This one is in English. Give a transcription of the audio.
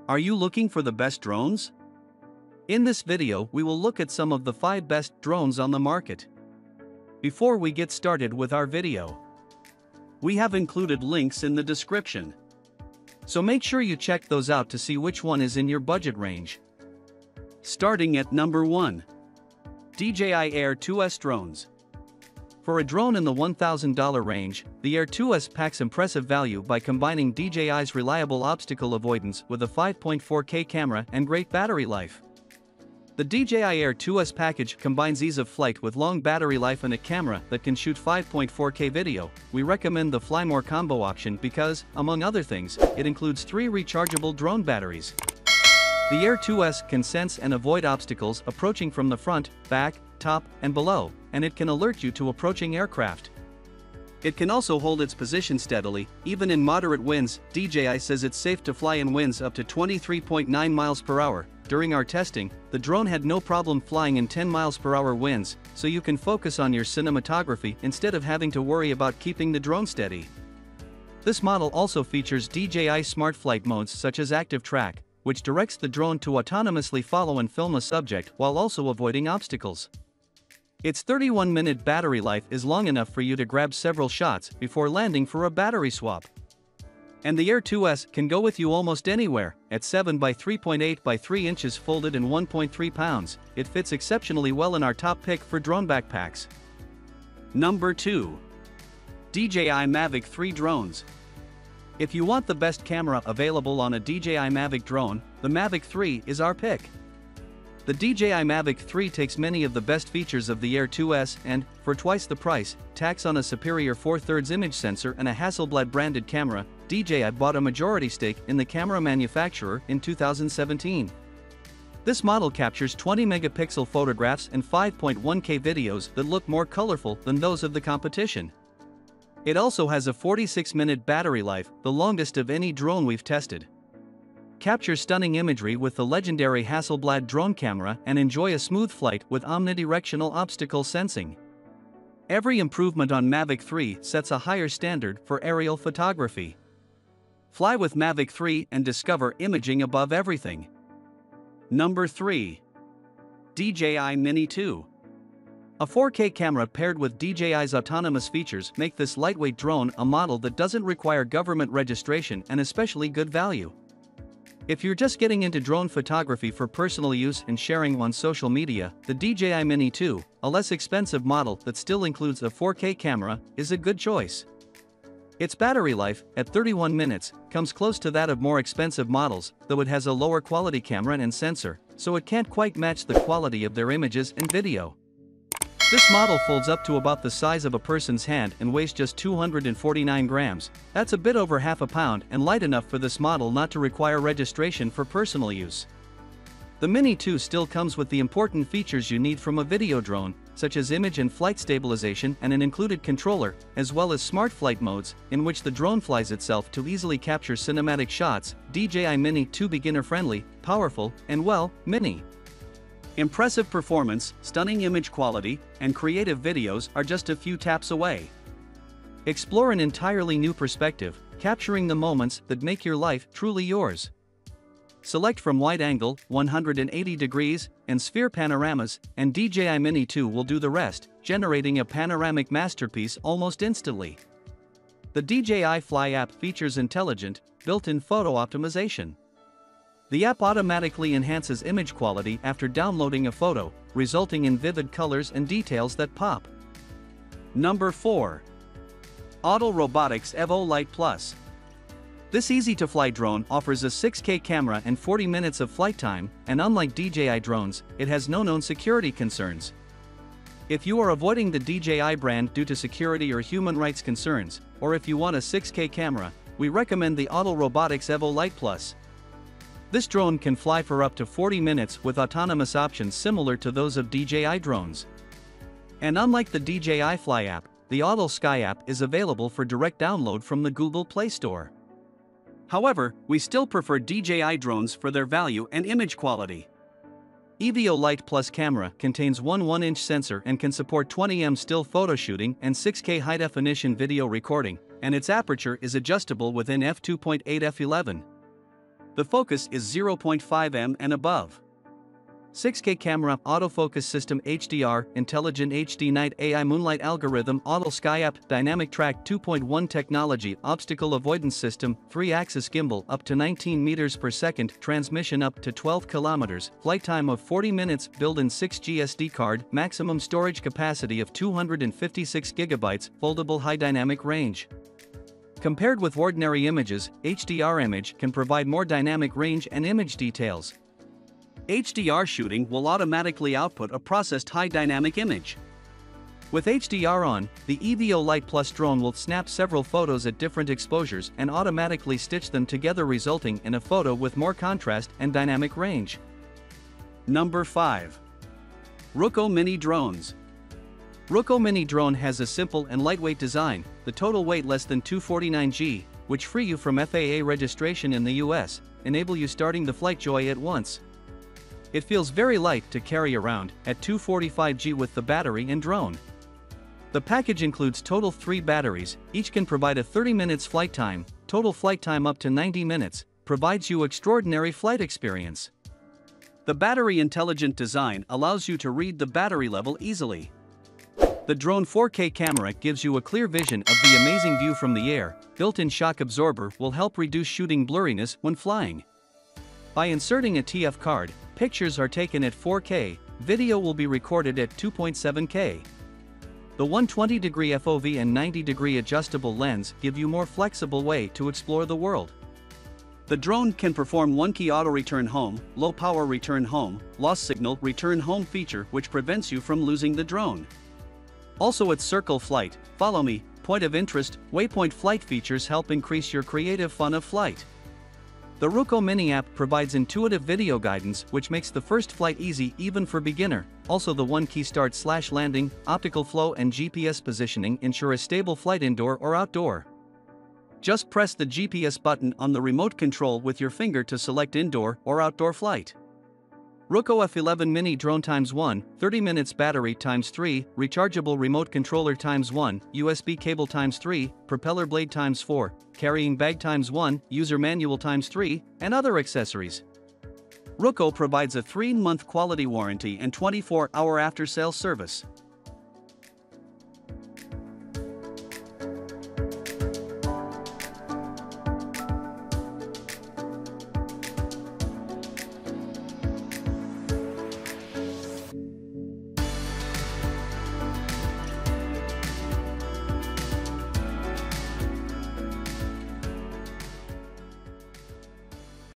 Are you looking for the best drones? In this video, we will look at some of the 5 best drones on the market. Before we get started with our video, we have included links in the description. So make sure you check those out to see which one is in your budget range. Starting at number 1. DJI Air 2S Drones. For a drone in the $1,000 range, the Air 2S packs impressive value by combining DJI's reliable obstacle avoidance with a 5.4K camera and great battery life. The DJI Air 2S package combines ease of flight with long battery life and a camera that can shoot 5.4K video. We recommend the Fly More combo option because, among other things, it includes 3 rechargeable drone batteries. The Air 2S can sense and avoid obstacles approaching from the front, back, top, and below, and it can alert you to approaching aircraft. It can also hold its position steadily, even in moderate winds. DJI says it's safe to fly in winds up to 23.9 miles per hour. During our testing, the drone had no problem flying in 10 miles per hour winds, so you can focus on your cinematography instead of having to worry about keeping the drone steady. This model also features DJI smart flight modes such as Active Track, which directs the drone to autonomously follow and film a subject while also avoiding obstacles. Its 31-minute battery life is long enough for you to grab several shots before landing for a battery swap. And the Air 2S can go with you almost anywhere. At 7 by 3.8 by 3 inches folded in 1.3 pounds, it fits exceptionally well in our top pick for drone backpacks. Number 2. DJI Mavic 3 Drones. If you want the best camera available on a DJI Mavic drone, the Mavic 3 is our pick. The DJI Mavic 3 takes many of the best features of the Air 2S and, for twice the price, tacks on a superior 4/3 image sensor and a Hasselblad branded camera. DJI bought a majority stake in the camera manufacturer in 2017. This model captures 20-megapixel photographs and 5.1K videos that look more colorful than those of the competition. It also has a 46-minute battery life, the longest of any drone we've tested. Capture stunning imagery with the legendary Hasselblad drone camera and enjoy a smooth flight with omnidirectional obstacle sensing. Every improvement on Mavic 3 sets a higher standard for aerial photography. Fly with Mavic 3 and discover imaging above everything. Number 3. DJI Mini 2. A 4K camera paired with DJI's autonomous features make this lightweight drone a model that doesn't require government registration and especially good value. If you're just getting into drone photography for personal use and sharing on social media, the DJI Mini 2, a less expensive model that still includes a 4K camera, is a good choice. Its battery life, at 31 minutes, comes close to that of more expensive models, though it has a lower quality camera and sensor, so it can't quite match the quality of their images and video. This model folds up to about the size of a person's hand and weighs just 249 grams. That's a bit over half a pound and light enough for this model not to require registration for personal use. The Mini 2 still comes with the important features you need from a video drone, such as image and flight stabilization and an included controller, as well as smart flight modes, in which the drone flies itself to easily capture cinematic shots. DJI Mini 2 beginner-friendly, powerful, and well, mini. Impressive performance, stunning image quality, and creative videos are just a few taps away. Explore an entirely new perspective, capturing the moments that make your life truly yours. Select from wide-angle, 180 degrees, and sphere panoramas, and DJI Mini 2 will do the rest, generating a panoramic masterpiece almost instantly. The DJI Fly app features intelligent, built-in photo optimization. The app automatically enhances image quality after downloading a photo, resulting in vivid colors and details that pop. Number 4. Autel Robotics Evolight Plus. This easy-to-fly drone offers a 6K camera and 40 minutes of flight time, and unlike DJI drones, it has no known security concerns. If you are avoiding the DJI brand due to security or human rights concerns, or if you want a 6K camera, we recommend the Autel Robotics Evolight Plus. This drone can fly for up to 40 minutes with autonomous options similar to those of DJI drones. And unlike the DJI Fly app, the Autel Sky app is available for direct download from the Google Play Store. However, we still prefer DJI drones for their value and image quality. Evolight Plus camera contains one 1-inch sensor and can support 20mm still photo shooting and 6K high-definition video recording, and its aperture is adjustable within f2.8 f11. The focus is 0.5 m and above. 6K camera, autofocus system HDR, intelligent HD night AI moonlight algorithm, Autel sky app, dynamic track 2.1 technology, obstacle avoidance system, 3-axis gimbal up to 19 meters per second, transmission up to 12 kilometers, flight time of 40 minutes, built-in 6G SD card, maximum storage capacity of 256 gigabytes, foldable high dynamic range. Compared with ordinary images, HDR image can provide more dynamic range and image details. HDR shooting will automatically output a processed high dynamic image. With HDR on, the Evolight Plus drone will snap several photos at different exposures and automatically stitch them together, resulting in a photo with more contrast and dynamic range. Number 5. Ruko Mini Drones. Ruko Mini Drone has a simple and lightweight design, the total weight less than 249 g, which free you from FAA registration in the US, enable you starting the flight joy at once. It feels very light to carry around, at 245 g with the battery and drone. The package includes total 3 batteries, each can provide a 30 minutes flight time, total flight time up to 90 minutes, provides you extraordinary flight experience. The battery intelligent design allows you to read the battery level easily. The drone 4K camera gives you a clear vision of the amazing view from the air, built-in shock absorber will help reduce shooting blurriness when flying. By inserting a TF card, pictures are taken at 4K, video will be recorded at 2.7K. The 120-degree FOV and 90-degree adjustable lens give you more flexible way to explore the world. The drone can perform one-key auto return home, low-power return home, lost signal return home feature which prevents you from losing the drone. Also its circle flight, follow me, point of interest, waypoint flight features help increase your creative fun of flight. The Ruko Mini app provides intuitive video guidance which makes the first flight easy even for beginner. Also the one-key start/landing, optical flow and GPS positioning ensure a stable flight indoor or outdoor. Just press the GPS button on the remote control with your finger to select indoor or outdoor flight. Ruko F11 Mini Drone ×1, 30 minutes battery ×3, rechargeable remote controller ×1, USB cable ×3, propeller blade ×4, carrying bag ×1, user manual ×3, and other accessories. Ruko provides a 3-month quality warranty and 24-hour after-sales service.